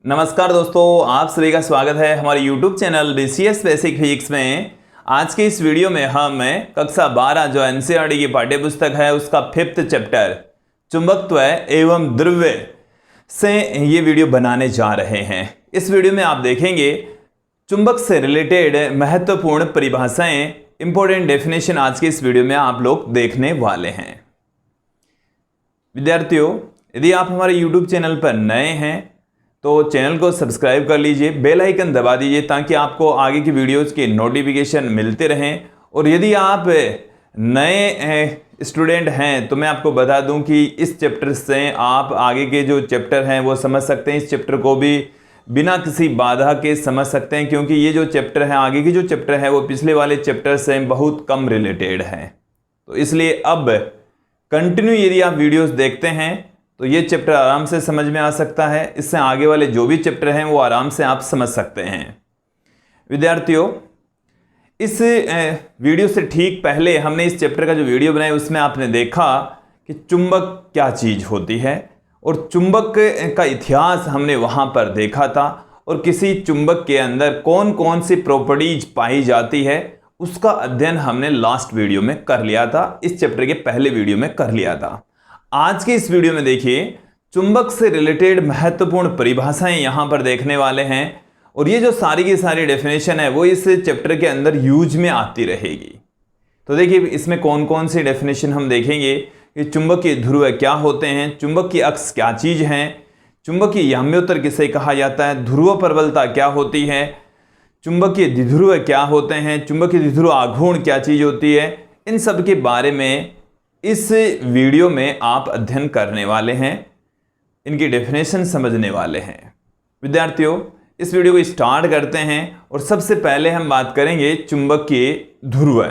नमस्कार दोस्तों, आप सभी का स्वागत है हमारे YouTube channel BCS basic physics में। आज के इस वीडियो में हम कक्षा 12 जो NCERT की पाठ्य पुस्तक है उसका 5th चैप्टर चुंबकत्व एवं द्रव्य से ये वीडियो बनाने जा रहे हैं। इस वीडियो में आप देखेंगे चुंबक से रिलेटेड महत्वपूर्ण परिभाषाएं, इंपॉर्टेंट डेफिनेशन आज के इस वीडियो में आप लोग देखने वाले हैं। विद्यार्थियों, यदि आप हमारे YouTube चैनल पर नए हैं तो चैनल को सब्सक्राइब कर लीजिए, बेल आइकन दबा दीजिए ताकि आपको आगे की वीडियोस के नोटिफिकेशन मिलते रहें। और यदि आप नए स्टूडेंट हैं तो मैं आपको बता दूं कि इस चैप्टर से आप आगे के जो चैप्टर हैं वो समझ सकते हैं। इस चैप्टर को भी बिना किसी बाधा के समझ सकते हैं, क्योंकि ये जो चैप्टर है, आगे की जो चैप्टर है वो पिछले वाले चैप्टर से बहुत कम रिलेटेड है। तो इसलिए अब कंटिन्यू यदि आप वीडियोस देखते हैं तो ये चैप्टर आराम से समझ में आ सकता है। इससे आगे वाले जो भी चैप्टर हैं वो आराम से आप समझ सकते हैं। विद्यार्थियों, इस वीडियो से ठीक पहले हमने इस चैप्टर का जो वीडियो बनाया उसमें आपने देखा कि चुंबक क्या चीज़ होती है और चुंबक का इतिहास हमने वहाँ पर देखा था, और किसी चुंबक के अंदर कौन कौन सी प्रॉपर्टीज पाई जाती है उसका अध्ययन हमने लास्ट वीडियो में कर लिया था, इस चैप्टर के पहले वीडियो में कर लिया था। आज के इस वीडियो में देखिए चुंबक से रिलेटेड महत्वपूर्ण परिभाषाएं यहां पर देखने वाले हैं, और ये जो सारी की सारी डेफिनेशन है वो इस चैप्टर के अंदर यूज में आती रहेगी। तो देखिए इसमें कौन कौन सी डेफिनेशन हम देखेंगे कि चुंबकीय ध्रुव क्या होते हैं, चुंबक की अक्ष क्या चीज है, चुंबकीय याम्योत्तर किसे कहा जाता है, ध्रुव प्रबलता क्या होती है, चुंबकीय द्विध्रुव क्या होते हैं, चुंबकीय द्विध्रुव आघूर्ण क्या चीज होती है, इन सब के बारे में इस वीडियो में आप अध्ययन करने वाले हैं, इनकी डेफिनेशन समझने वाले हैं। विद्यार्थियों, इस वीडियो को स्टार्ट करते हैं और सबसे पहले हम बात करेंगे चुंबकीय ध्रुव,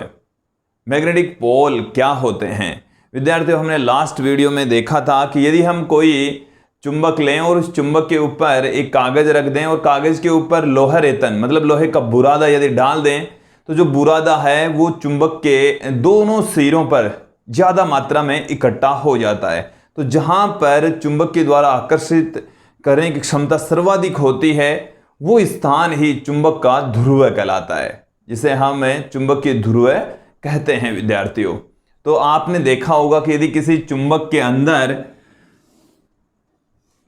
मैग्नेटिक पोल क्या होते हैं। विद्यार्थियों, हमने लास्ट वीडियो में देखा था कि यदि हम कोई चुंबक लें और उस चुंबक के ऊपर एक कागज रख दें और कागज के ऊपर लोहा रेतन मतलब लोहे का बुरादा यदि डाल दें तो जो बुरादा है वो चुंबक के दोनों सिरों पर ज्यादा मात्रा में इकट्ठा हो जाता है। तो जहां पर चुंबक के द्वारा आकर्षित करने की क्षमता सर्वाधिक होती है वो स्थान ही चुंबक का ध्रुव कहलाता है, जिसे हम चुंबकीय ध्रुव कहते हैं। विद्यार्थियों, तो आपने देखा होगा कि यदि किसी चुंबक के अंदर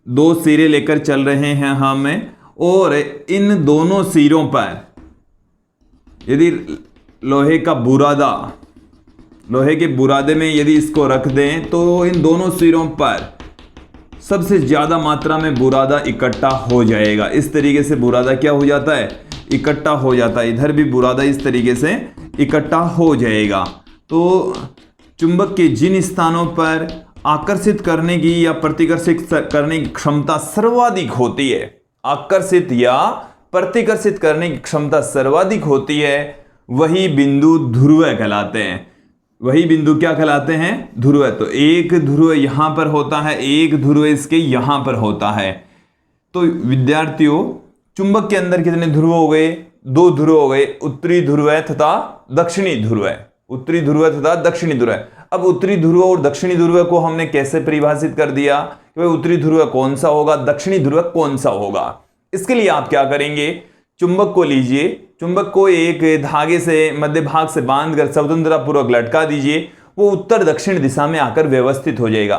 दो सिरे लेकर चल रहे हैं हम, और इन दोनों सिरों पर यदि लोहे के बुरादे में यदि इसको रख दें तो इन दोनों सिरों पर सबसे ज्यादा मात्रा में बुरादा इकट्ठा हो जाएगा। इस तरीके से बुरादा क्या हो जाता है, इकट्ठा हो जाता है। इधर भी बुरादा इस तरीके से इकट्ठा हो जाएगा। तो चुंबक के जिन स्थानों पर आकर्षित करने की या प्रतिकर्षित करने की क्षमता सर्वाधिक होती है, आकर्षित या प्रतिकर्षित करने की क्षमता सर्वाधिक होती है, वही बिंदु ध्रुव कहलाते हैं। वही बिंदु क्या कहलाते हैं, ध्रुव। तो एक ध्रुव यहां पर होता है, एक ध्रुव इसके यहां पर होता है। तो विद्यार्थियों, चुंबक के अंदर कितने ध्रुव हो गए, दो ध्रुव हो गए, उत्तरी ध्रुव तथा दक्षिणी ध्रुव, उत्तरी ध्रुव तथा दक्षिणी ध्रुव। अब उत्तरी ध्रुव और दक्षिणी ध्रुव को हमने कैसे परिभाषित कर दिया कि भाई उत्तरी ध्रुव कौन सा होगा, दक्षिणी ध्रुव कौन सा होगा। इसके लिए आप क्या करेंगे, चुंबक को लीजिए, चुंबक को एक धागे से मध्य भाग से बांधकर स्वतंत्रता पूर्वक लटका दीजिए, वो उत्तर दक्षिण दिशा में आकर व्यवस्थित हो जाएगा।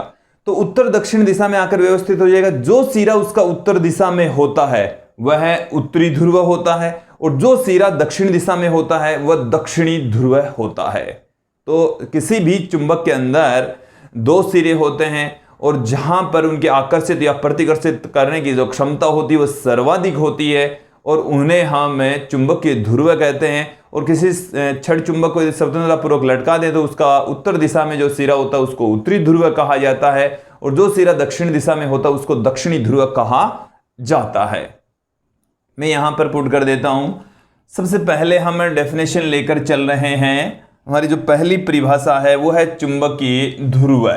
तो उत्तर दक्षिण दिशा में आकर व्यवस्थित हो जाएगा। जो सिरा उसका उत्तर दिशा में होता है वह उत्तरी ध्रुव होता है, और जो सिरा दक्षिण दिशा में होता है वह दक्षिणी ध्रुव होता है। तो किसी भी चुंबक के अंदर दो सिरे होते हैं, और जहां पर उनके आकर्षित या प्रतिकर्षित करने की जो क्षमता होती है वह सर्वाधिक होती है, और उन्हें हम चुंबकीय ध्रुव कहते हैं। और किसी छड़ चुंबक को स्वतंत्रता पूर्वक लटका दें तो उसका उत्तर दिशा में जो सिरा होता है उसको उत्तरी ध्रुव कहा जाता है, और जो सिरा दक्षिण दिशा में होता है उसको दक्षिणी ध्रुव कहा जाता है। मैं यहां पर पुट कर देता हूं। सबसे पहले हम डेफिनेशन लेकर चल रहे हैं। हमारी जो पहली परिभाषा है वो है चुंबकीय ध्रुव।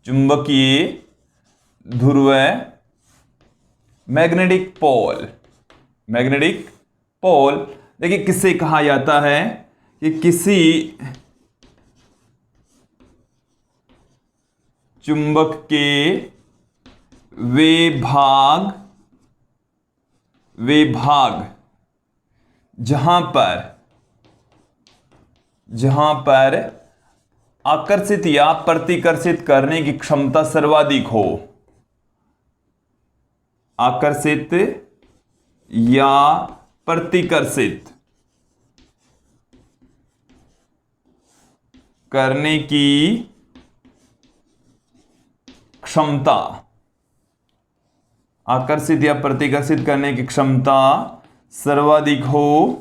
चुंबकीय ध्रुव, मैग्नेटिक पोल। मैग्नेटिक पोल देखिए किससे कहा जाता है कि किसी चुंबक के वे भाग विभाग, जहां पर आकर्षित या प्रतिकर्षित करने की क्षमता सर्वाधिक हो, आकर्षित या प्रतिकर्षित करने की क्षमता, आकर्षित या प्रतिकर्षित करने की क्षमता सर्वाधिक हो,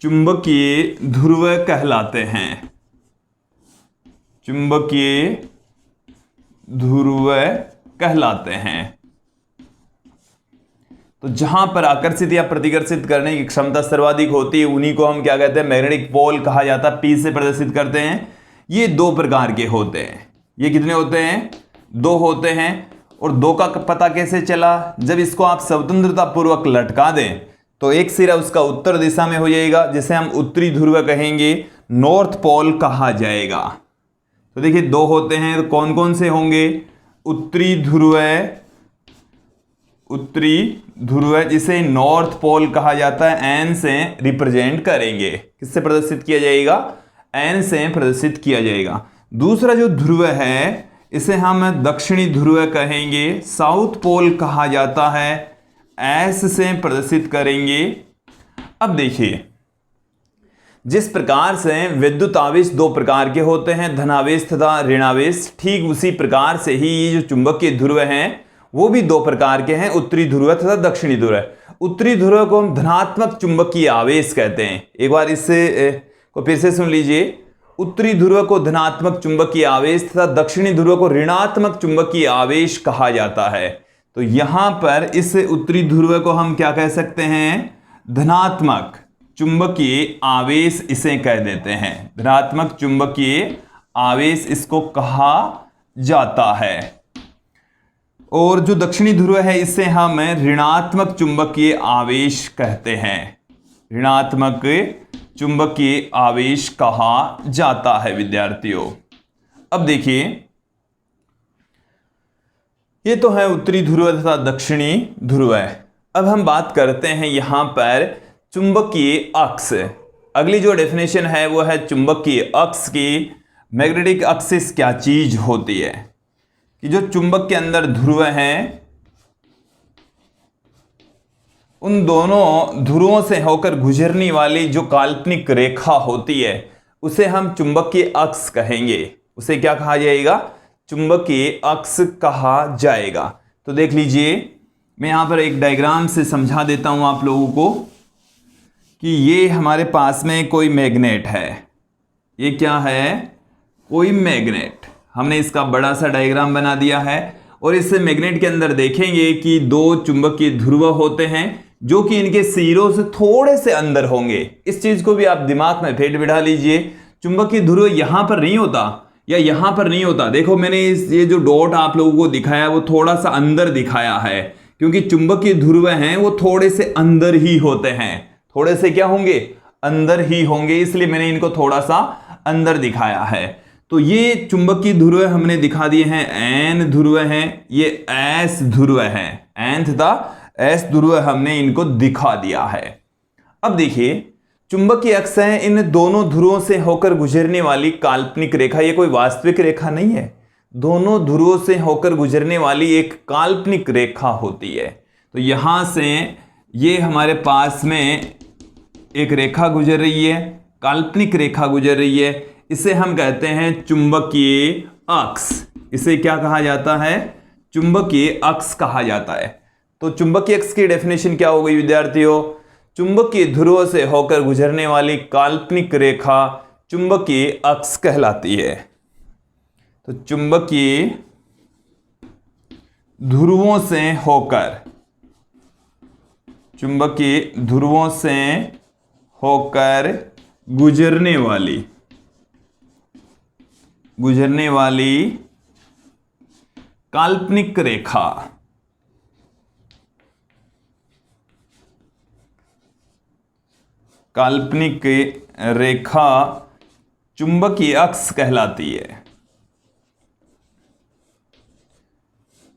चुंबकीय ध्रुव कहलाते हैं, चुंबकीय ध्रुव कहलाते हैं। तो जहां पर आकर्षित या प्रतिकर्षित करने की क्षमता सर्वाधिक होती है उन्हीं को हम क्या कहते हैं, मैग्नेटिक पोल कहा जाता है। P से प्रदर्शित करते हैं। ये दो प्रकार के होते हैं। ये कितने होते हैं? दो होते हैं। और दो का पता कैसे चला? जब इसको आप स्वतंत्रता पूर्वक लटका दें तो एक सिरा उसका उत्तर दिशा में हो जाएगा, जिसे हम उत्तरी ध्रुव कहेंगे, नॉर्थ पोल कहा जाएगा। तो देखिए दो होते हैं, तो कौन कौन से होंगे? उत्तरी ध्रुव जिसे नॉर्थ पोल कहा जाता है, एन से रिप्रेजेंट करेंगे। किससे प्रदर्शित किया जाएगा? एन से प्रदर्शित किया जाएगा। दूसरा जो ध्रुव है इसे हम दक्षिणी ध्रुव कहेंगे, साउथ पोल कहा जाता है, एस से प्रदर्शित करेंगे। अब देखिए जिस प्रकार से विद्युत आवेश दो प्रकार के होते हैं, धनावेश तथा ऋणावेश, ठीक उसी प्रकार से ही ये जो चुंबकीय ध्रुव हैं वो भी दो प्रकार के हैं, उत्तरी ध्रुव तथा दक्षिणी ध्रुव। उत्तरी ध्रुव को हम धनात्मक चुंबकीय आवेश कहते हैं। एक बार इससे को फिर से सुन लीजिए। उत्तरी ध्रुव को धनात्मक चुंबकीय आवेश तथा दक्षिणी ध्रुव को ऋणात्मक चुंबकीय आवेश कहा जाता है। तो यहां पर इस उत्तरी ध्रुव को हम क्या कह सकते हैं? धनात्मक चुंबकीय आवेश इसे कह देते हैं। धनात्मक चुंबकीय आवेश इसको कहा जाता है। और जो दक्षिणी ध्रुव है इसे हम ऋणात्मक चुंबकीय आवेश कहते हैं। ऋणात्मक चुंबकीय आवेश कहा जाता है विद्यार्थियों। अब देखिए ये तो है उत्तरी ध्रुव तथा दक्षिणी ध्रुव। अब हम बात करते हैं यहां पर चुंबकीय अक्ष। अगली जो डेफिनेशन है वो है चुंबकीय अक्ष की। मैग्नेटिक एक्सिस क्या चीज होती है? कि जो चुंबक के अंदर ध्रुव हैं उन दोनों ध्रुवों से होकर गुजरने वाली जो काल्पनिक रेखा होती है उसे हम चुंबकीय अक्ष कहेंगे। उसे क्या कहा जाएगा? चुंबकीय अक्ष कहा जाएगा। तो देख लीजिए मैं यहां पर एक डायग्राम से समझा देता हूं आप लोगों को कि ये हमारे पास में कोई मैग्नेट है। ये क्या है? कोई मैग्नेट। हमने इसका बड़ा सा डायग्राम बना दिया है और इस मैग्नेट के अंदर देखेंगे कि दो चुंबकीय ध्रुव होते हैं जो कि इनके सिरों से थोड़े से अंदर होंगे। इस चीज को भी आप दिमाग में फेंट बिठा लीजिए। चुंबकीय ध्रुव यहां पर नहीं होता या यहां पर नहीं होता। देखो मैंने ये जो डॉट आप लोगों को दिखाया वो थोड़ा सा अंदर दिखाया है, क्योंकि चुंबकीय ध्रुव हैं वो थोड़े से अंदर ही होते हैं। थोड़े से क्या होंगे? अंदर ही होंगे, इसलिए मैंने इनको थोड़ा सा अंदर दिखाया है। तो ये चुंबकीय ध्रुव हमने दिखा दिए हैं, एन ध्रुव हैं, ये एस ध्रुव हैं, एन तथा एस ध्रुव हमने इनको दिखा दिया है। अब देखिए चुंबकीय अक्ष है, इन दोनों ध्रुवों से होकर गुजरने वाली काल्पनिक रेखा, ये कोई वास्तविक रेखा नहीं है, दोनों ध्रुवों से होकर गुजरने वाली एक काल्पनिक रेखा होती है। तो यहां से ये हमारे पास में एक रेखा गुजर रही है, काल्पनिक रेखा गुजर रही है, इसे हम कहते हैं चुंबकीय अक्ष। इसे क्या कहा जाता है? चुंबकीय अक्ष कहा जाता है। तो चुंबकीय अक्ष की डेफिनेशन क्या हो गई विद्यार्थियों? चुंबकीय ध्रुव से होकर गुजरने वाली काल्पनिक रेखा चुंबकीय अक्ष कहलाती है। तो चुंबकीय ध्रुवों से होकर, चुंबकीय ध्रुवों से होकर गुजरने वाली काल्पनिक रेखा, काल्पनिक रेखा चुंबकीय अक्ष कहलाती है।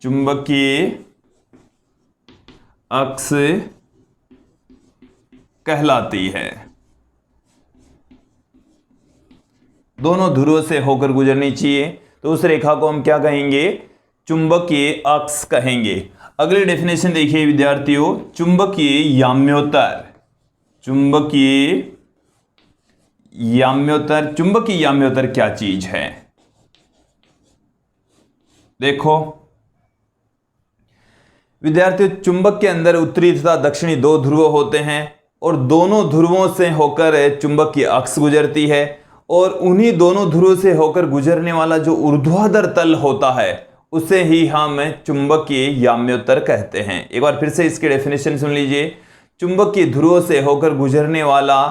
चुंबकीय अक्ष कहलाती है। दोनों ध्रुवों से होकर गुजरनी चाहिए, तो उस रेखा को हम क्या कहेंगे? चुंबकीय अक्ष कहेंगे। अगली डेफिनेशन देखिए विद्यार्थियों, चुंबकीय याम्योत्तर। चुंबकीय याम्योत्तर, चुंबकीय याम्योत्तर क्या चीज है? देखो विद्यार्थियों, चुंबक के अंदर उत्तरी तथा दक्षिणी दो ध्रुव होते हैं और दोनों ध्रुवों से होकर चुंबकीय अक्ष गुजरती है, और उन्हीं दोनों ध्रुवों से होकर गुजरने वाला जो ऊर्ध्वाधर तल होता है उसे ही हम चुंबकीय याम्योत्तर कहते हैं। एक बार फिर से इसकी डेफिनेशन सुन लीजिए। चुंबकीय ध्रुवों से होकर गुजरने वाला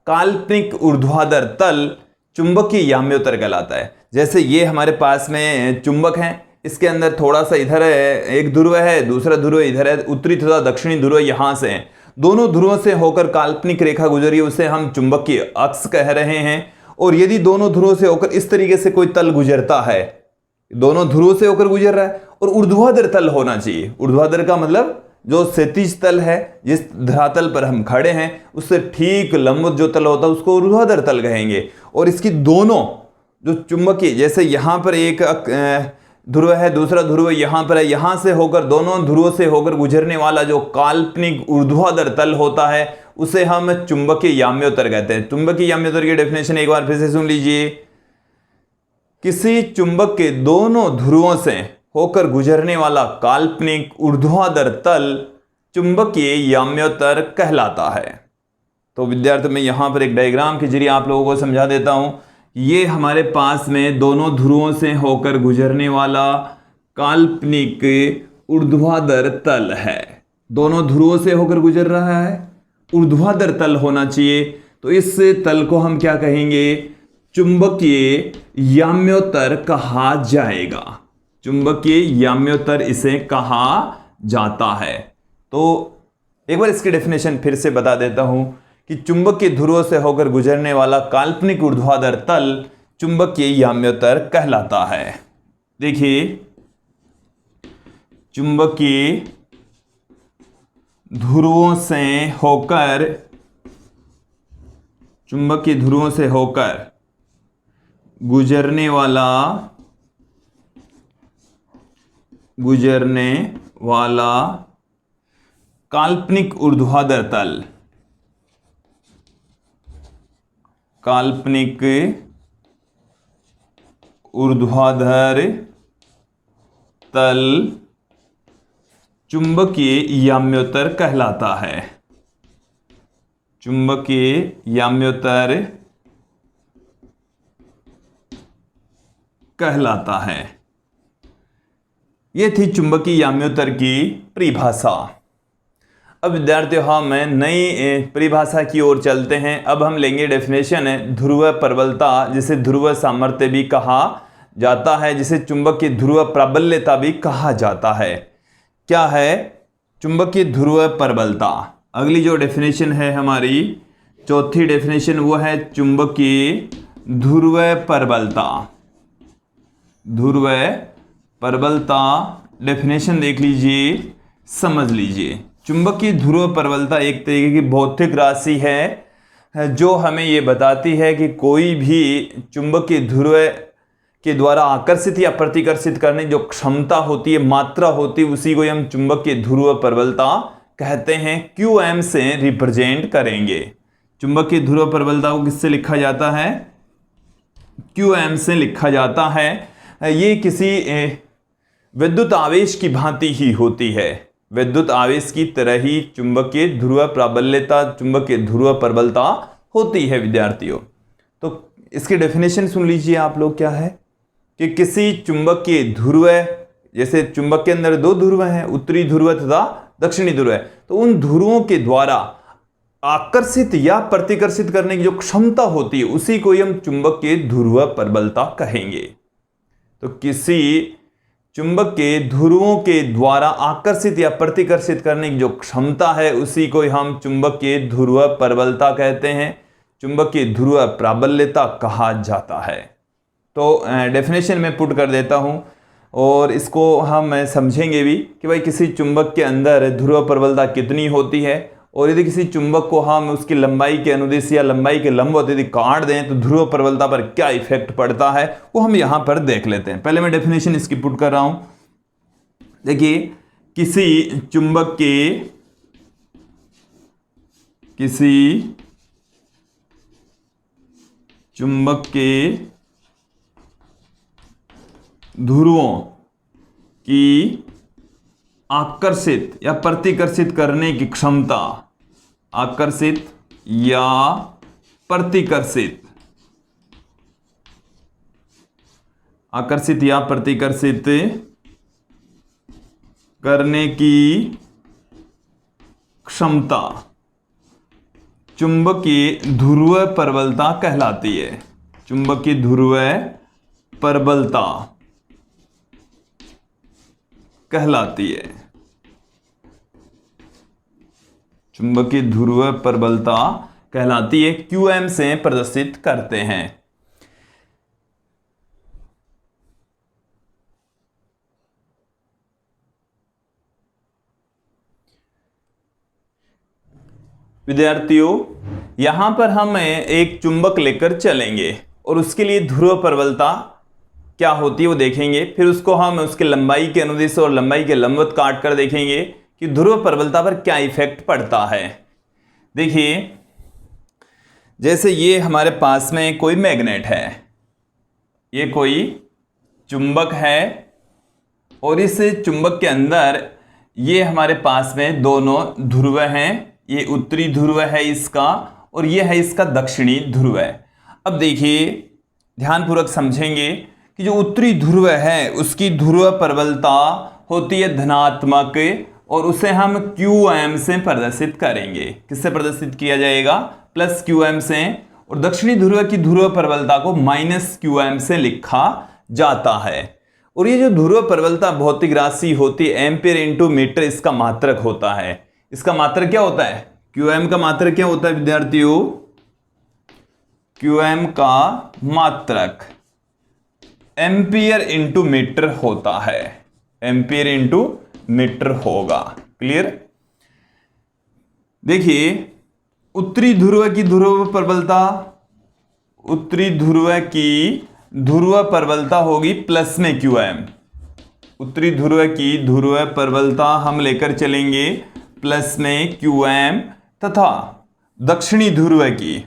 काल्पनिक ऊर्ध्वाधर तल चुंबकीय याम्योत्तर कहलाता है। जैसे ये हमारे पास में चुंबक है, इसके अंदर थोड़ा सा इधर है, एक ध्रुव है, दूसरा ध्रुव इधर है, उत्तरी तथा दक्षिणी ध्रुव यहां से है। दोनों ध्रुवों से होकर काल्पनिक रेखा गुजरी, उसे हम चुंबकीय अक्ष कह रहे हैं। और यदि दोनों ध्रुवों से होकर इस तरीके से कोई तल गुजरता है, दोनों ध्रुवों से होकर गुजर रहा है, और ऊर्ध्वाधर तल होना चाहिए। ऊर्ध्वाधर का मतलब जो क्षैतिज तल है, जिस धरातल पर हम खड़े हैं उससे ठीक लंबवत जो तल होता है उसको ऊर्ध्वाधर तल कहेंगे। और इसकी दोनों जो चुंबकीय, जैसे यहां पर एक ध्रुव है, दूसरा ध्रुव यहां पर है, यहां से होकर दोनों ध्रुवों से होकर गुजरने वाला जो काल्पनिक ऊर्ध्वाधर तल होता है उसे हम चुंबकीय याम्योत्तर कहते हैं। चुंबकीय याम्योत्तर की डेफिनेशन एक बार फिर से सुन लीजिए। किसी चुंबक के दोनों ध्रुवों से होकर गुजरने वाला काल्पनिक ऊर्ध्वाधर तल चुंबकीय याम्योत्तर कहलाता है। तो विद्यार्थियों, मैं यहां पर एक डायग्राम के जरिए आप लोगों को समझा देता हूं। ये हमारे पास में दोनों ध्रुवों से होकर गुजरने वाला काल्पनिक ऊर्ध्वाधर तल है। दोनों ध्रुवों से होकर गुजर रहा है, ऊर्ध्वाधर तल होना चाहिए, तो इस तल को हम क्या कहेंगे? चुंबकीय याम्योत्तर कहा जाएगा। चुंबकीय याम्योत्तर इसे कहा जाता है। तो एक बार इसकी डेफिनेशन फिर से बता देता हूं कि चुंबकीय ध्रुवों से होकर गुजरने वाला काल्पनिक ऊर्ध्वाधर तल चुंबकीय याम्योत्तर कहलाता है। देखिए, चुंबकीय ध्रुवों से होकर गुजरने वाला काल्पनिक ऊर्ध्वाधर तल चुंबकीय याम्योत्तर कहलाता है। चुंबकीय याम्योत्तर कहलाता है। यह थी चुंबकीय याम्योत्तर की परिभाषा। अब विद्यार्थियों, हम नई परिभाषा की ओर चलते हैं। अब हम लेंगे डेफिनेशन ध्रुव प्रबलता, जिसे ध्रुव सामर्थ्य भी कहा जाता है, जिसे चुंबकीय ध्रुव प्राबल्यता भी कहा जाता है। क्या है चुंबकीय ध्रुव प्रबलता? अगली जो डेफिनेशन है हमारी चौथी डेफिनेशन, वो है चुंबकीय ध्रुव प्रबलता। ध्रुव प्रबलता डेफिनेशन देख लीजिए, समझ लीजिए। चुंबकीय ध्रुव प्रबलता एक तरीके की भौतिक राशि है जो हमें ये बताती है कि कोई भी चुंबकीय ध्रुव के द्वारा आकर्षित या प्रतिकर्षित करने जो क्षमता होती है, मात्रा होती है, उसी को हम चुंबकीय ध्रुव प्रबलता कहते हैं। QM से रिप्रेजेंट करेंगे। चुंबकीय ध्रुव प्रबलता को किससे लिखा जाता है? QM से लिखा जाता है। ये किसी विद्युत आवेश की भांति ही होती है। विद्युत आवेश की तरह ही चुंबकीय ध्रुव प्राबल्यता, चुंबकीय ध्रुव प्रबलता होती है विद्यार्थियों। तो इसकी डेफिनेशन सुन लीजिए आप लोग। क्या है कि किसी चुंबकीय ध्रुव, जैसे चुंबक के अंदर दो ध्रुव हैं, उत्तरी ध्रुव तथा दक्षिणी ध्रुव है, तो उन ध्रुवों के द्वारा आकर्षित या प्रतिकर्षित करने की जो क्षमता होती है उसी को हम चुंबकीय ध्रुव प्रबलता कहेंगे। तो किसी चुंबक के ध्रुवों के द्वारा आकर्षित या प्रतिकर्षित करने की जो क्षमता है उसी को हम चुंबकीय ध्रुव प्रबलता कहते हैं, चुंबकीय ध्रुव प्राबल्यता कहा जाता है। तो डेफिनेशन में पुट कर देता हूं। और इसको हम समझेंगे भी कि भाई किसी चुंबक के अंदर ध्रुव प्रबलता कितनी होती है, और यदि किसी चुंबक को हम उसकी लंबाई के अनुदिश या लंबाई के लंबवत यदि काट दें तो ध्रुव प्रबलता पर क्या इफेक्ट पड़ता है वो हम यहां पर देख लेते हैं। पहले मैं डेफिनेशन इसकी पुट कर रहा हूं। देखिए, किसी चुंबक के ध्रुवों की आकर्षित या प्रतिकर्षित करने की क्षमता, आकर्षित या प्रतिकर्षित करने की क्षमता चुंबकीय ध्रुव प्रबलता कहलाती है। चुंबकीय ध्रुव प्रबलता कहलाती है। चुंबकीय ध्रुव प्रबलता कहलाती है, QM से प्रदर्शित करते हैं। विद्यार्थियों, यहां पर हम एक चुंबक लेकर चलेंगे और उसके लिए ध्रुव प्रबलता क्या होती है वो देखेंगे। फिर उसको हम उसके लंबाई के अनुदिश और लंबाई के लंबवत काट कर देखेंगे कि ध्रुव प्रबलता पर क्या इफेक्ट पड़ता है। देखिए, जैसे ये हमारे पास में कोई मैग्नेट है, ये कोई चुंबक है, और इस चुंबक के अंदर ये हमारे पास में दोनों ध्रुव हैं। ये उत्तरी ध्रुव है इसका, और ये है इसका दक्षिणी ध्रुव है। अब देखिए, ध्यानपूर्वक समझेंगे कि जो उत्तरी ध्रुव है उसकी ध्रुव प्रबलता होती है धनात्मक, और उसे हम QM से प्रदर्शित करेंगे। किससे प्रदर्शित किया जाएगा? प्लस QM से। और दक्षिणी ध्रुव की ध्रुव प्रबलता को माइनस QM से लिखा जाता है। और ये जो ध्रुव प्रबलता भौतिक राशि होती है, एम्पियर इंटू मीटर इसका मात्रक होता है। इसका मात्रक क्या होता है? QM का मात्रक क्या होता है विद्यार्थियों? QM का मात्रक एम्पियर इंटू मीटर होता है। एम्पियर इंटू मीटर होगा। क्लियर? देखिए, उत्तरी ध्रुव की ध्रुव प्रबलता, उत्तरी ध्रुव की ध्रुव प्रबलता होगी प्लस में QM। उत्तरी ध्रुव की ध्रुव प्रबलता हम लेकर चलेंगे प्लस में QM, तथा दक्षिणी ध्रुव की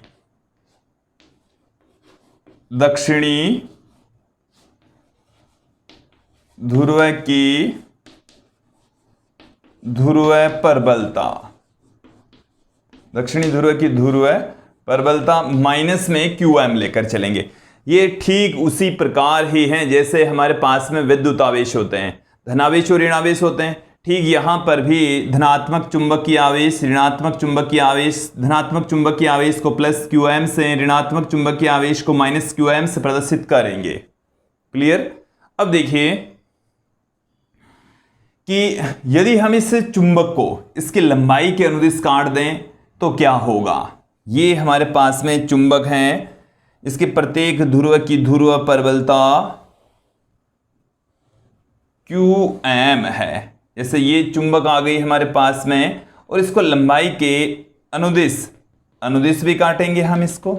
ध्रुव प्रबलता, दक्षिणी ध्रुव की ध्रुव प्रबलता माइनस में QM लेकर चलेंगे। ये ठीक उसी प्रकार ही है जैसे हमारे पास में विद्युत आवेश होते हैं, धनावेश और ऋणावेश होते हैं। ठीक यहां पर भी धनात्मक चुंबकीय आवेश, ऋणात्मक चुंबकीय आवेश, धनात्मक चुंबकीय आवेश को प्लस QM से, ऋणात्मक चुंबकीय आवेश को माइनस QM से प्रदर्शित करेंगे। क्लियर? अब देखिए कि यदि हम इस चुंबक को इसकी लंबाई के अनुदिश काट दें तो क्या होगा। ये हमारे पास में चुंबक हैं, इसके प्रत्येक ध्रुव की ध्रुव प्रबलता QM है। जैसे ये चुंबक आ गई हमारे पास में, और इसको लंबाई के अनुदिश भी काटेंगे हम इसको,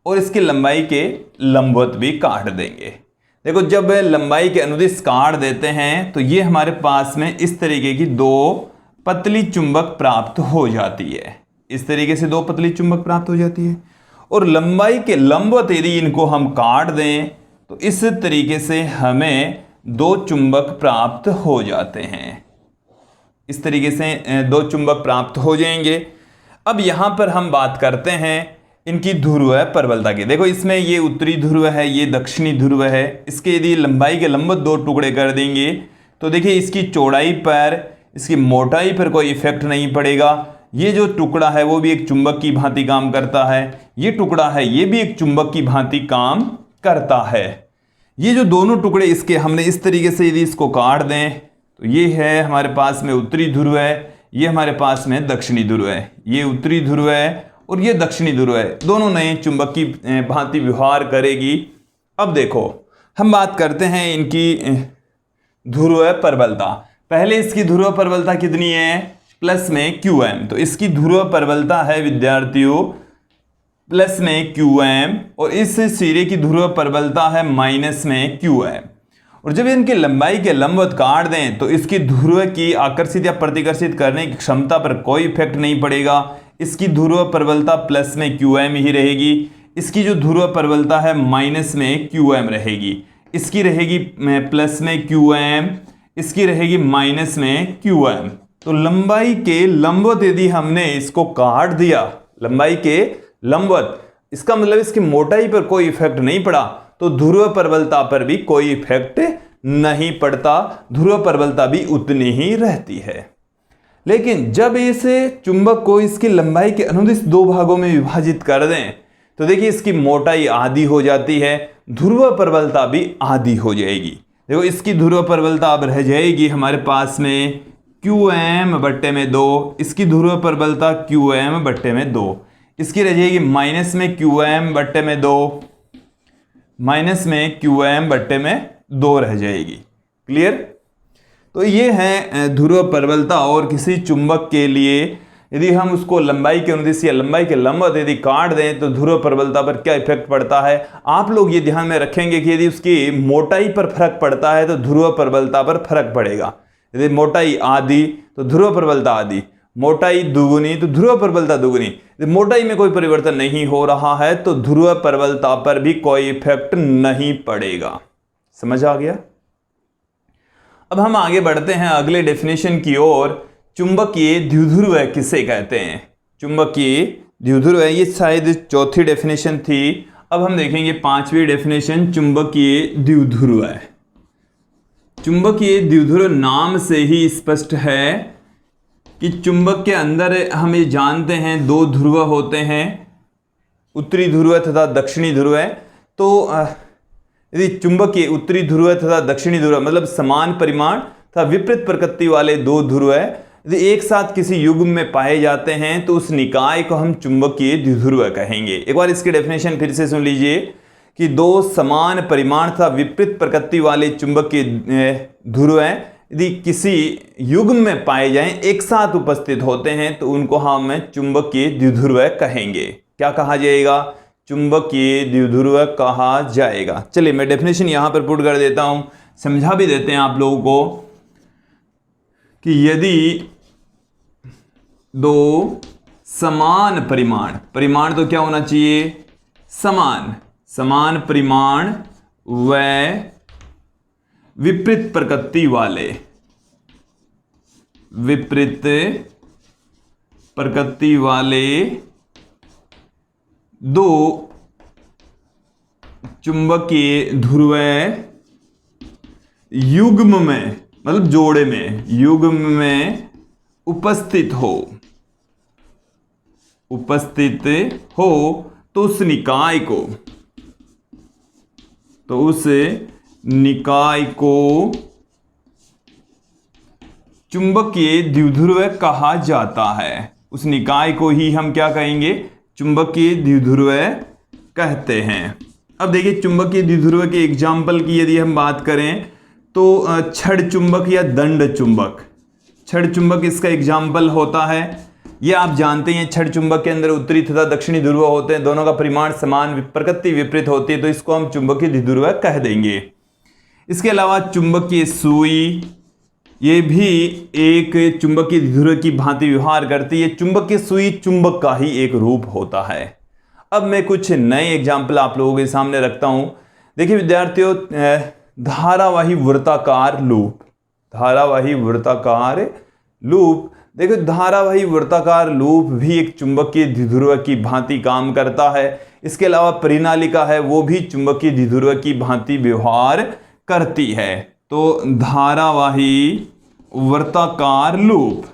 और इसकी लंबाई के लंबवत भी काट देंगे। देखो, जब लंबाई के अनुदिश काट देते हैं तो ये हमारे पास में इस तरीके की दो पतली चुंबक प्राप्त हो जाती है। इस तरीके से दो पतली चुंबक प्राप्त हो जाती है, और लंबाई के लंबवत यदि इनको हम काट दें तो इस तरीके से हमें दो चुंबक प्राप्त हो जाते हैं। इस तरीके से दो चुंबक प्राप्त हो जाएंगे। अब यहां पर हम बात करते हैं इनकी ध्रुव प्रबलता की। देखो, इसमें ये उत्तरी ध्रुव है, ये दक्षिणी ध्रुव है। इसके यदि लंबाई के लंबवत दो टुकड़े कर देंगे तो देखिए इसकी चौड़ाई पर, इसकी मोटाई पर कोई इफेक्ट नहीं पड़ेगा। ये जो टुकड़ा है वो भी एक चुंबक की भांति काम करता है, ये टुकड़ा है ये भी एक चुंबक की भांति काम करता है। ये जो दोनों टुकड़े इसके हमने इस तरीके से यदि इसको काट दें तो ये है हमारे पास में उत्तरी ध्रुव है, ये हमारे पास में दक्षिणी ध्रुव है। ये उत्तरी ध्रुव है और ये दक्षिणी ध्रुव है, दोनों नए चुंबक की भांति व्यवहार करेगी। अब देखो, हम बात करते हैं इनकी ध्रुव प्रबलता। पहले इसकी ध्रुव प्रबलता कितनी है, प्लस में QM, तो इसकी ध्रुव प्रबलता है विद्यार्थियों प्लस में QM, और इस सिरे की ध्रुव प्रबलता है माइनस में QM। और जब इनकी लंबाई के लंबवत काट दें तो इसकी ध्रुव की आकर्षित या प्रतिकर्षित करने की क्षमता पर कोई इफेक्ट नहीं पड़ेगा। इसकी ध्रुव प्रबलता प्लस में QM ही रहेगी। इसकी जो ध्रुव प्रबलता है माइनस में QM रहेगी। इसकी रहेगी प्लस में QM, इसकी रहेगी माइनस में QM। तो लंबाई के लंबवत यदि हमने इसको काट दिया, लंबाई के लंबवत, इसका मतलब इसकी मोटाई पर कोई इफेक्ट नहीं पड़ा, तो ध्रुव प्रबलता पर भी कोई इफेक्ट नहीं पड़ता, ध्रुव प्रबलता भी उतनी ही रहती है। लेकिन जब इस चुंबक को इसकी लंबाई के अनुदिश दो भागों में विभाजित कर दें तो देखिए इसकी मोटाई आधी हो जाती है, ध्रुव प्रबलता भी आधी हो जाएगी। देखो इसकी ध्रुव प्रबलता अब रह जाएगी हमारे पास में QM/2, इसकी ध्रुव प्रबलता QM/2, इसकी रह जाएगी माइनस में QM/2, माइनस में QM/2 रह जाएगी। क्लियर? तो ये है ध्रुव प्रबलता। और किसी चुंबक के लिए यदि हम उसको लंबाई के अनुदिश या लंबाई के लंबवत यदि काट दें तो ध्रुव प्रबलता पर क्या इफेक्ट पड़ता है। आप लोग ये ध्यान में रखेंगे कि यदि उसकी मोटाई पर फर्क पड़ता है तो ध्रुव प्रबलता पर फर्क पड़ेगा। यदि मोटाई आधी तो ध्रुव प्रबलता आधी, मोटाई दुगुनी तो ध्रुव प्रबलता दुगुनी। यदि मोटाई में कोई परिवर्तन नहीं हो रहा है तो ध्रुव प्रबलता पर भी कोई इफेक्ट नहीं पड़ेगा। समझ आ गया? अब हम आगे बढ़ते हैं अगले डेफिनेशन की ओर। चुंबकीय द्विध्रुव किसे कहते हैं? चुंबकीय द्विध्रुव, ये शायद चौथी डेफिनेशन थी। अब हम देखेंगे पांचवी डेफिनेशन चुंबकीय द्विध्रुव है। चुंबकीय द्विध्रुव नाम से ही स्पष्ट है कि चुंबक के अंदर हम ये जानते हैं दो ध्रुव होते हैं, उत्तरी ध्रुव तथा दक्षिणी ध्रुव। तो यदि चुंबकीय उत्तरी ध्रुव तथा दक्षिणी ध्रुव मतलब समान परिमाण तथा विपरीत प्रकृति वाले दो ध्रुव यदि एक साथ किसी युग्म में पाए जाते हैं तो उस निकाय को हम चुंबकीय द्विध्रुव कहेंगे। एक बार इसकी डेफिनेशन फिर से सुन लीजिए कि दो समान परिमाण तथा विपरीत प्रकृति वाले चुंबकीय ध्रुव यदि किसी युग्म में पाए जाएं, एक साथ उपस्थित होते हैं तो उनको हम चुंबकीय द्विध्रुव कहेंगे। क्या कहा जाएगा? चुंबकीय द्विध्रुव कहा जाएगा। चलिए मैं डेफिनेशन यहां पर पुट कर देता हूं, समझा भी देते हैं आप लोगों को कि यदि दो समान परिमाण, परिमाण तो क्या होना चाहिए? समान, समान परिमाण व विपरीत प्रकृति वाले, विपरीत प्रकृति वाले दो चुंबकीय ध्रुव युग्म में मतलब जोड़े में, युग्म में उपस्थित हो तो उस निकाय को, तो उस निकाय को चुंबकीय द्विध्रुव कहा जाता है। उस निकाय को ही हम क्या कहेंगे? चुंबकीय द्विध्रुव कहते हैं। अब देखिए चुंबकीय द्विध्रुव के एग्जाम्पल की यदि हम बात करें तो छड़ चुंबक या दंड चुंबक, छड़ चुंबक इसका एग्जाम्पल होता है। ये आप जानते हैं छड़ चुंबक के अंदर उत्तरी तथा दक्षिणी ध्रुव होते हैं, दोनों का परिमाण समान, प्रकृति विपरीत होती है, तो इसको हम चुंबकीय द्विध्रुव कह देंगे। इसके अलावा चुंबकीय सुई, ये भी एक चुंबकीय द्विध्रुव की भांति व्यवहार करती है। चुंबकीय सुई चुंबक का ही एक रूप होता है। अब मैं कुछ नए एग्जाम्पल आप लोगों के सामने रखता हूं। देखिए विद्यार्थियों, धारावाही वृत्ताकार लूप, धारावाही वृत्ताकार लूप, देखो धारावाही वृत्ताकार लूप भी एक चुंबकीय द्विध्रुव की भांति काम करता है। इसके अलावा परिनालिका है, वो भी चुंबकीय द्विध्रुव की भांति व्यवहार करती है। तो धारावाही वृत्ताकार लूप,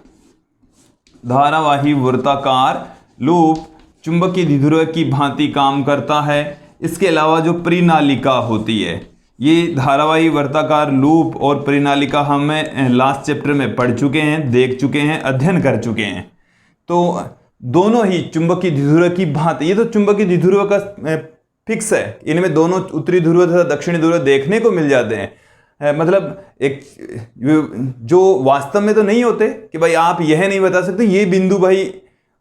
धारावाही वृत्ताकार लूप चुंबकीय द्विध्रुव की भांति काम करता है। इसके अलावा जो परिनालिका होती है, ये धारावाही वर्ताकार लूप और परिनालिका हम लास्ट चैप्टर में पढ़ चुके हैं, देख चुके हैं, अध्ययन कर चुके हैं। तो दोनों ही चुंबकीय द्विध्रुव की भांति, ये तो चुंबकीय द्विध्रुव का फिक्स है, इनमें दोनों उत्तरी ध्रुव तथा दक्षिणी ध्रुव देखने को मिल जाते हैं। मतलब एक जो वास्तव में तो नहीं होते कि भाई आप यह नहीं बता सकते ये बिंदु भाई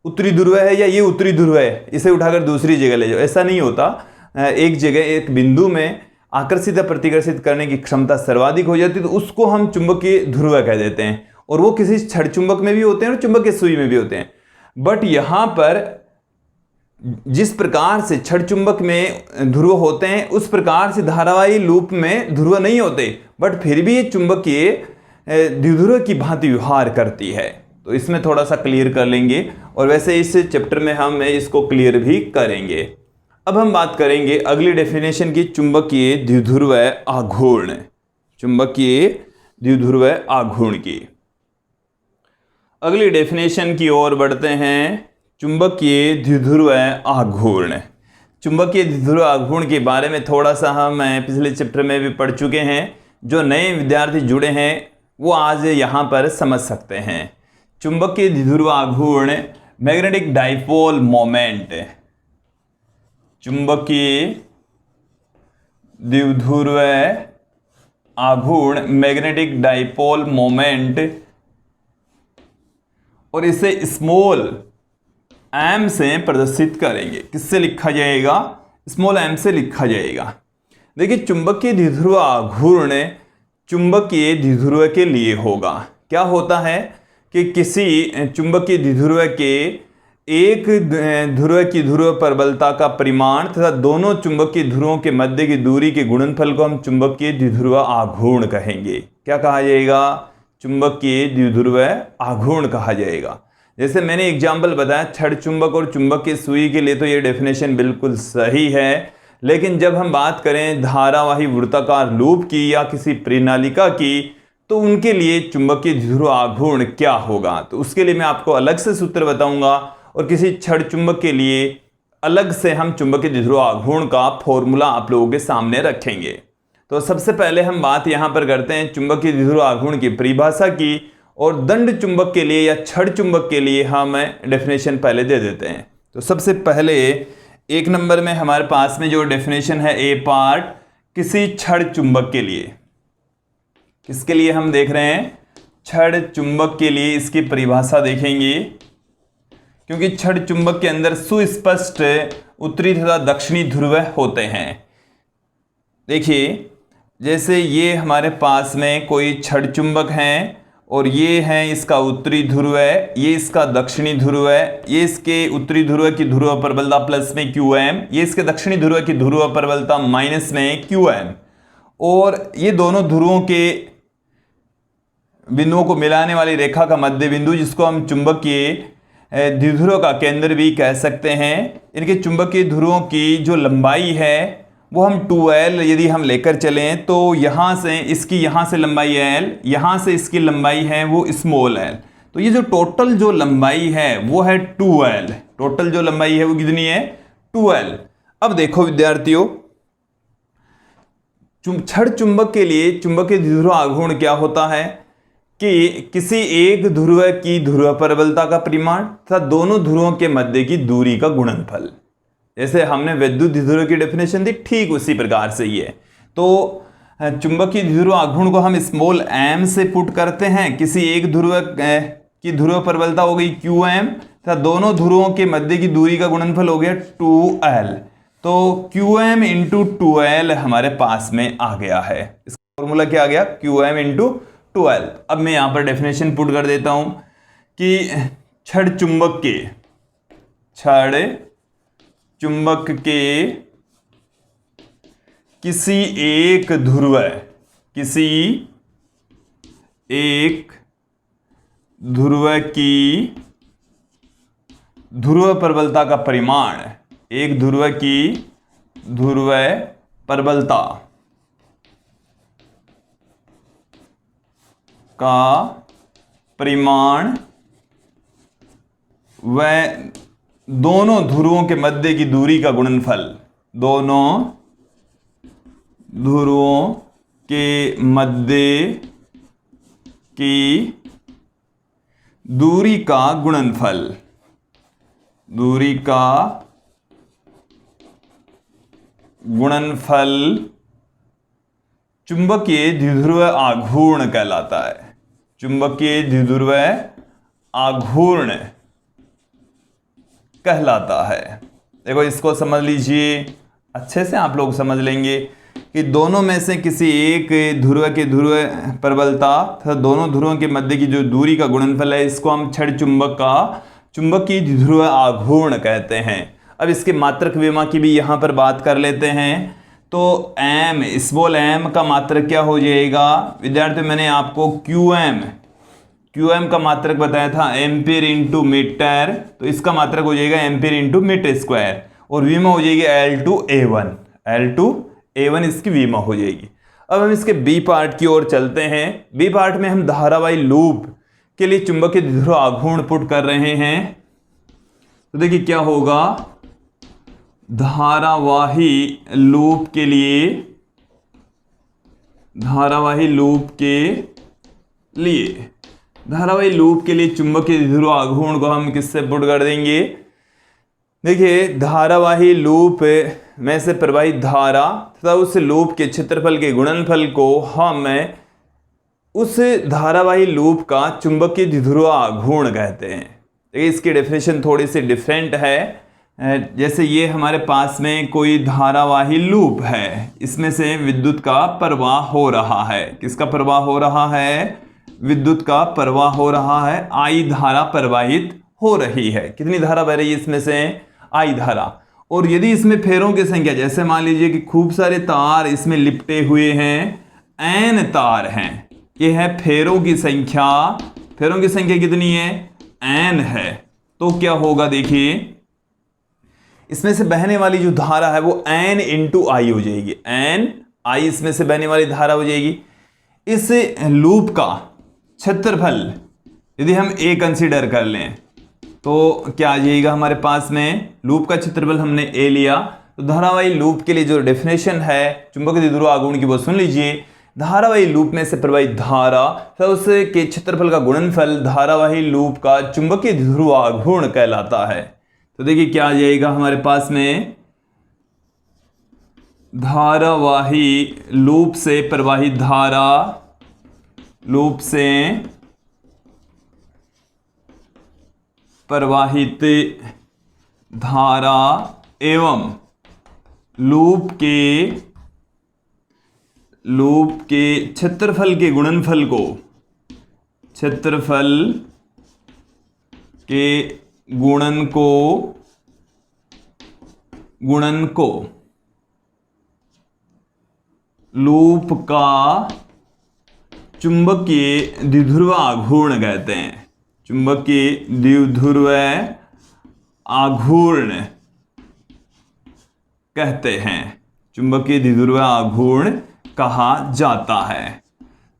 उत्तरी ध्रुव है या ये उत्तरी ध्रुव है, इसे उठाकर दूसरी जगह ले जाओ, ऐसा नहीं होता। एक जगह एक बिंदु में आकर्षित या प्रतिकर्षित करने की क्षमता सर्वाधिक हो जाती है तो उसको हम चुंबकीय ध्रुव कह देते हैं, और वो किसी छड़ चुंबक में भी होते हैं और चुंबकीय सुई में भी होते हैं। बट यहां पर जिस प्रकार से छड़ चुंबक में ध्रुव होते हैं उस प्रकार से धारावाही लूप में ध्रुव नहीं होते, बट फिर भी ये चुंबकीय द्विध्रुव की भांति व्यवहार करती है। तो इसमें थोड़ा सा क्लियर कर लेंगे, और वैसे इस चैप्टर में हम इसको क्लियर भी करेंगे। अब हम बात करेंगे अगली डेफिनेशन की, चुंबकीय द्विध्रुव आघूर्ण। चुंबकीय द्विध्रुव आघूर्ण की अगली डेफिनेशन की ओर बढ़ते हैं, चुंबकीय द्विध्रुव आघूर्ण। चुंबकीय द्विध्रुव आघूर्ण के बारे में थोड़ा सा हम पिछले चैप्टर में भी पढ़ चुके हैं। जो नए विद्यार्थी जुड़े हैं वो आज यहाँ पर समझ सकते हैं। चुंबकीय द्विध्रुव आघूर्ण मैग्नेटिक डाइपोल मोमेंट। चुंबकीय द्विध्रुव आघूर्ण मैग्नेटिक डाइपोल मोमेंट, और इसे स्मॉल एम से प्रदर्शित करेंगे। किससे लिखा जाएगा? स्मॉल एम से लिखा जाएगा। देखिए चुंबकीय द्विध्रुव आघूर्ण चुंबकीय द्विध्रुव के लिए होगा। क्या होता है कि किसी चुंबकीय द्विध्रुव के एक ध्रुव की ध्रुव प्रबलता का परिमाण तथा दोनों चुंबकीय ध्रुवों के मध्य की दूरी के गुणनफल को हम चुंबकीय द्विध्रुव आघूर्ण कहेंगे। क्या कहा जाएगा? चुंबकीय द्विध्रुव आघूर्ण कहा जाएगा। जैसे मैंने एग्जाम्पल बताया छड़ चुंबक और चुंबक की सुई के लिए तो ये डेफिनेशन बिल्कुल सही है, लेकिन जब हम बात करें धारावाही वृत्ताकार लूप की या किसी परिनालिका की तो उनके लिए चुंबकीय द्विध्रुव आघूर्ण क्या होगा, तो उसके लिए मैं आपको अलग से सूत्र बताऊंगा, और किसी छड़ चुंबक के लिए अलग से हम चुंबकीय द्विध्रुव आघूर्ण का फॉर्मूला आप लोगों के सामने रखेंगे। तो सबसे पहले हम बात यहां पर करते हैं चुंबकीय द्विध्रुव आघूर्ण की परिभाषा की, और दंड चुंबक के लिए या छड़ चुंबक के लिए हम डेफिनेशन पहले दे देते हैं। तो सबसे पहले एक नंबर में हमारे पास में जो डेफिनेशन है ए पार्ट, किसी छड़ चुंबक के लिए, किसके लिए हम देख रहे हैं? छड़ चुंबक के लिए इसकी परिभाषा देखेंगे, क्योंकि छड़ चुंबक के अंदर सुस्पष्ट उत्तरी तथा दक्षिणी ध्रुव होते हैं। देखिए जैसे ये हमारे पास में कोई छड़ चुंबक है और ये है इसका उत्तरी ध्रुव है, ये इसका दक्षिणी ध्रुव है, ये इसके उत्तरी ध्रुव की ध्रुव प्रबलता प्लस में QM, ये इसके दक्षिणी ध्रुव की ध्रुव प्रबलता माइनस में QM, और ये दोनों ध्रुवों के बिंदुओं को मिलाने वाली रेखा का मध्य बिंदु, जिसको हम चुंबकीय द्विध्रुव का केंद्र भी कह सकते हैं। इनके चुंबकीय ध्रुवों की जो लंबाई है वो हम 2L यदि हम लेकर चलें तो यहाँ से इसकी यहाँ से लंबाई L, यहाँ से इसकी लंबाई है वो स्मॉल l, तो ये जो टोटल जो लंबाई है वो है 2L। टोटल जो लंबाई है वो कितनी है? 2L। अब देखो विद्यार्थियों, छड़ चुंबक के लिए चुंबकीय द्विध्रुव आघूर्ण क्या होता है कि किसी एक ध्रुव की ध्रुव प्रबलता का परिमाण तथा दोनों ध्रुवों के मध्य की दूरी का गुणनफल। जैसे हमने विद्युत द्विध्रुव की डेफिनेशन दी, ठीक उसी प्रकार से ही है। तो चुंबकीय द्विध्रुव आघूर्ण को हम स्मॉल m से पुट करते हैं। किसी एक ध्रुव की ध्रुव प्रबलता हो गई QM तथा दोनों ध्रुवों के मध्य की दूरी का गुणनफल हो गया 2L। तो QM इंटू 2L हमारे पास में आ गया है। इसका फॉर्मूला क्या आ गया? QM into 2L। अब मैं यहां पर डेफिनेशन पुट कर देता हूं कि छड़ चुंबक के किसी एक ध्रुव की ध्रुव प्रबलता का परिमाण, एक ध्रुव की ध्रुव प्रबलता का परिमाण व दोनों ध्रुवों के मध्य की दूरी का गुणनफल, दोनों ध्रुवों के मध्य की दूरी का गुणनफल, दूरी का गुणनफल चुंबकीय द्विध्रुव आघूर्ण कहलाता है। चुंबकीय द्विध्रुव आघूर्ण कहलाता है। देखो इसको समझ लीजिए, अच्छे से आप लोग समझ लेंगे कि दोनों में से किसी एक ध्रुव के ध्रुव प्रबलता तथा दोनों ध्रुवों के मध्य की जो दूरी का गुणनफल है, इसको हम छड़ चुंबक का चुंबकीय द्विध्रुव आघूर्ण कहते हैं। अब इसके मात्रक विमा की भी यहाँ पर बात कर लेते हैं। तो m स्मॉल m का मात्रक क्या हो जाएगा विद्यार्थी, मैंने आपको QM का मात्रक बताया था एम्पीयर इंटू मीटर, तो इसका मात्रक हो जाएगा एम्पीयर इंटू मीटर स्क्वायर, और विमा हो जाएगी L2A1 इसकी विमा हो जाएगी। अब हम इसके बी पार्ट की ओर चलते हैं। बी पार्ट में हम धारावाही लूप के लिए चुंबकीय द्विध्रुव आघूर्ण पुट कर रहे हैं। तो देखिए क्या होगा, धारावाही लूप के लिए चुंबकीय द्विध्रुव आघूर्ण को हम किससे पुट कर देंगे। देखिए धारावाही लूप में से प्रवाहित धारा तथा उस लूप के क्षेत्रफल के गुणनफल को हम उस धारावाही लूप का चुंबकीय द्विध्रुव आघूर्ण कहते हैं। देखिए इसकी डेफिनेशन थोड़ी सी डिफरेंट है। जैसे ये हमारे पास में कोई धारावाही लूप है, इसमें से विद्युत का प्रवाह हो रहा है। किसका प्रवाह हो रहा है, विद्युत का प्रवाह हो रहा है। आई धारा प्रवाहित हो रही है। कितनी धारा बह रही है इसमें से, आई धारा। और यदि इसमें फेरों की संख्या, जैसे मान लीजिए कि खूब सारे तार इसमें लिपटे हुए हैं, n तार हैं, ये है फेरों की संख्या। फेरों की संख्या कितनी है, n है। तो क्या होगा, देखिए इसमें से बहने वाली जो धारा है वो n इंटू आई हो जाएगी। n आई इसमें से बहने वाली धारा हो जाएगी। इस लूप का क्षेत्रफल यदि हम a कंसीडर कर लें तो क्या आ जाएगा हमारे पास में, लूप का क्षेत्रफल हमने a लिया। तो धारावाही लूप के लिए जो डेफिनेशन है चुंबकीय द्विध्रुव आघूर्ण की वो सुन लीजिए। धारावाही लूप में से प्रवाहित धारा तथा उसके क्षेत्रफल का गुणनफल धारावाही लूप का चुंबकीय द्विध्रुव आघूर्ण कहलाता है। तो देखिए क्या आ जाएगा हमारे पास में, धारावाही लूप से प्रवाहित धारा, लूप से प्रवाहित धारा एवं लूप के क्षेत्रफल के गुणनफल को, क्षेत्रफल के गुणन को लूप का चुंबकीय द्विध्रुव आघूर्ण कहते हैं। चुंबकीय द्विध्रुव आघूर्ण कहते हैं, चुंबकीय द्विध्रुव आघूर्ण कहा जाता है।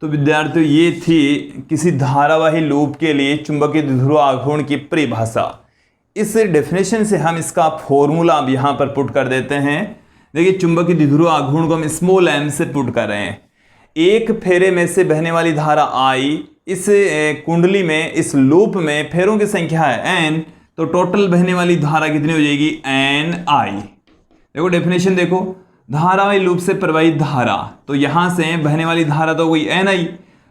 तो विद्यार्थियों ये थी किसी धारावाही लूप के लिए चुंबकीय द्विध्रुव आघूर्ण की परिभाषा। इस डेफिनेशन से हम इसका फॉर्मूला अब यहां पर पुट कर देते हैं। देखिए चुंबकीय द्विध्रुव आघूर्ण को हम स्मॉल m से पुट कर रहे हैं। एक फेरे में से बहने वाली धारा I, इस कुंडली में, इस लूप में फेरों की संख्या है n, तो टोटल बहने वाली धारा कितनी हो जाएगी, NI। देखो डेफिनेशन देखो, धारावाही लूप से प्रवाहित धारा, तो यहां से बहने वाली धारा तो कोई NI,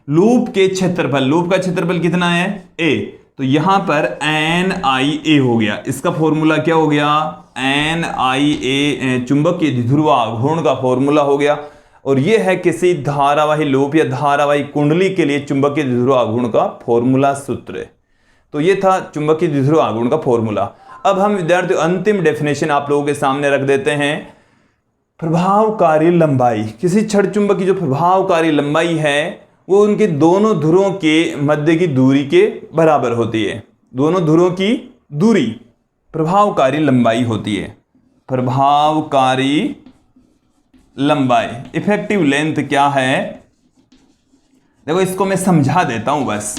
लूप के क्षेत्रफल, लूप का क्षेत्रफल कितना है A, तो यहां पर NIA हो गया। इसका फॉर्मूला क्या हो गया, NIA चुंबकीय द्विध्रुव आघूर्ण का फॉर्मूला हो गया। और यह है किसी धारावाही लूप या धारावाही कुंडली के लिए चुंबकीय द्विध्रुव आघूर्ण का फॉर्मूला सूत्र। तो यह था चुंबकीय द्विध्रुव आघूर्ण का फॉर्मूला। अब हम विद्यार्थियों अंतिम डेफिनेशन आप लोगों के सामने रख देते हैं। प्रभावकारी लंबाई, किसी छड़ चुंबक की जो प्रभावकारी लंबाई है वो उनके दोनों ध्रुवों के मध्य की दूरी के बराबर होती है। दोनों ध्रुवों की दूरी प्रभावकारी लंबाई होती है। प्रभावकारी लंबाई, इफेक्टिव लेंथ क्या है, देखो इसको मैं समझा देता हूं, बस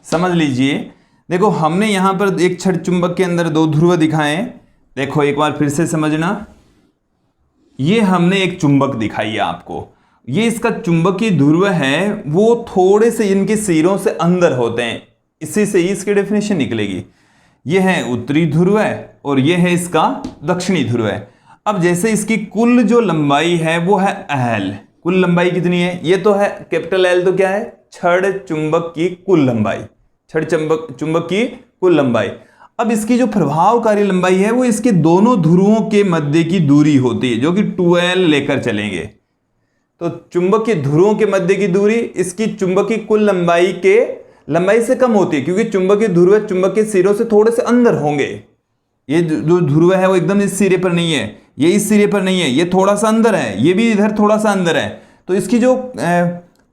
समझ लीजिए। देखो हमने यहां पर एक छड़ चुंबक के अंदर दो ध्रुव दिखाए। देखो एक बार फिर से समझना, ये हमने एक चुंबक दिखाई है आपको, ये इसका चुंबकीय ध्रुव है, वो थोड़े से इनके सिरों से अंदर होते हैं, इसी से ही इसकी डेफिनेशन निकलेगी। ये है उत्तरी ध्रुव है और ये है इसका दक्षिणी ध्रुव है। अब जैसे इसकी कुल जो लंबाई है वो है L, कुल लंबाई कितनी है, ये तो है कैपिटल एल, तो क्या है छड़ चुंबक की कुल लंबाई, छड़ चुंबक की कुल लंबाई। अब इसकी जो प्रभावकारी लंबाई है वो इसके दोनों ध्रुवों के मध्य की दूरी होती है, जो कि 2l लेकर चलेंगे। तो चुंबक के ध्रुवों के मध्य की दूरी इसकी चुंबक की कुल लंबाई से कम होती है, क्योंकि चुंबक के ध्रुव चुंबक के सिरों से थोड़े से अंदर होंगे। ये जो ध्रुव है वो एकदम इस सिरे पर नहीं है, ये इस सिरे पर नहीं है, ये थोड़ा सा अंदर है, ये भी इधर थोड़ा सा अंदर है। तो इसकी जो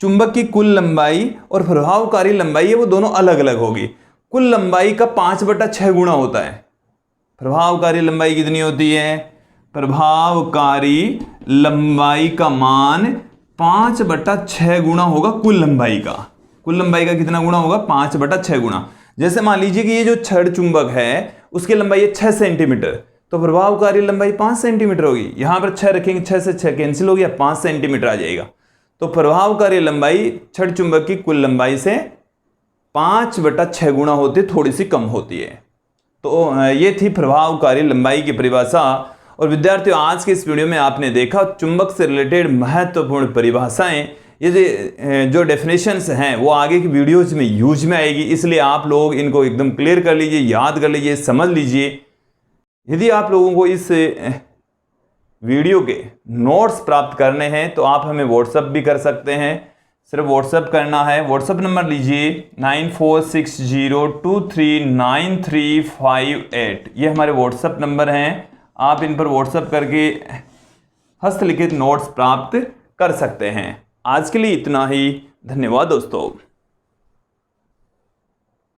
चुंबक की कुल लंबाई और प्रभावकारी लंबाई है वो दोनों अलग अलग होगी। कुल लंबाई का 5/6 गुना होता है। प्रभावकारी लंबाई कितनी होती है, प्रभावकारी लंबाई का मान 5/6 गुना होगा कुल लंबाई का। कुल लंबाई का कितना गुना होगा, 5/6 गुना। जैसे मान लीजिए कि ये जो छड़ चुंबक है उसकी लंबाई है 6 सेंटीमीटर, तो प्रभावकारी लंबाई 5 सेंटीमीटर होगी। यहां पर 6 रखेंगे, 6 से 6 कैंसिल हो गया, 5 सेंटीमीटर आ जाएगा। तो प्रभावकारी लंबाई छड़ चुंबक की कुल लंबाई से 5/6 गुना होती है, थोड़ी सी कम होती है। तो ये थी प्रभावकारी लंबाई की परिभाषा। और विद्यार्थियों, आज के इस वीडियो में आपने देखा चुंबक से रिलेटेड महत्वपूर्ण परिभाषाएं। ये जो डेफिनेशंस हैं वो आगे की वीडियोज में यूज में आएगी, इसलिए आप लोग इनको एकदम क्लियर कर लीजिए, याद कर लीजिए, समझ लीजिए। यदि आप लोगों को इस वीडियो के नोट्स प्राप्त करने हैं तो आप हमें व्हाट्सएप भी कर सकते हैं। सिर्फ व्हाट्सएप करना है। व्हाट्सएप नंबर लीजिए 9460239358। ये हमारे व्हाट्सएप नंबर हैं, आप इन पर व्हाट्सएप करके हस्तलिखित नोट्स प्राप्त कर सकते हैं। आज के लिए इतना ही, धन्यवाद दोस्तों।